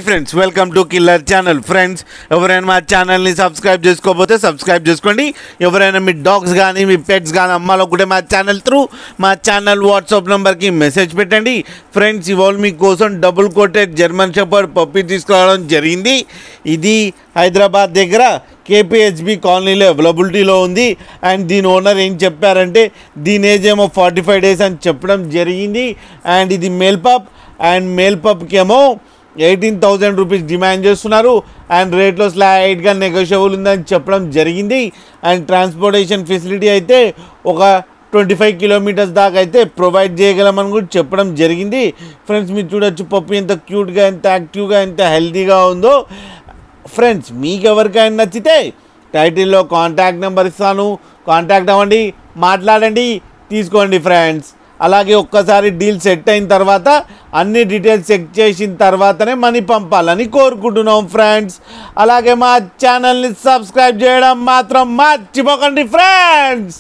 Friends welcome to killer channel. Friends ఎవరైనా మా ఛానల్ని సబ్స్క్రైబ్ చేసుకోకపోతే సబ్స్క్రైబ్ చేసుకోండి. ఎవరైనా మీ డాగ్స్ కానీ మీ పెట్స్ కానీ అమ్మాలనుకుంటే మా ఛానల్ త్రూ మా ఛానల్ వాట్సాప్ నెంబర్కి మెసేజ్ పెట్టండి. ఫ్రెండ్స్ ఇవాళ మీకోసం double coated German shepherd puppy తీసుకురావడం జరిగింది. ఇది హైదరాబాద్ దగ్గర కేపీహెచ్బి కాలనీలో అవైలబిలిటీలో ఉంది. అండ్ దీని ఓనర్ ఏం చెప్పారంటే దీని ఏజ్ ఏమో 45 days అని చెప్పడం జరిగింది. అండ్ ఇది మేల్ పప్ అండ్ మేల్ పప్కి ఏమో 18,000 రూపీస్ డిమాండ్ చేస్తున్నారు. అండ్ రేట్లో స్లైట్గా నెగోషియబుల్ ఉందని చెప్పడం జరిగింది. అండ్ ట్రాన్స్పోర్టేషన్ ఫెసిలిటీ అయితే ఒక 25 kilometers దాకా అయితే ప్రొవైడ్ చేయగలమని కూడా చెప్పడం జరిగింది. ఫ్రెండ్స్ మీరు చూడొచ్చు పప్పి ఎంత క్యూట్గా ఎంత యాక్టివ్గా ఎంత హెల్తీగా ఉందో. ఫ్రెండ్స్ మీకు ఎవరికైనా నచ్చితే టైటిల్లో కాంటాక్ట్ నెంబర్ ఇస్తాను, కాంటాక్ట్ అవ్వండి, మాట్లాడండి, తీసుకోండి ఫ్రెండ్స్. అలాగే ఒక్కసారి డీల్ సెట్ అయిన తర్వాత అన్ని డీటెయిల్స్ చెక్ చేసిన తర్వాతనే మనీ పంపాలని కోరుకుంటున్నాం ఫ్రెండ్స్. అలాగే మా ఛానల్ని సబ్స్క్రైబ్ చేయడం మాత్రం మర్చిపోకండి ఫ్రెండ్స్.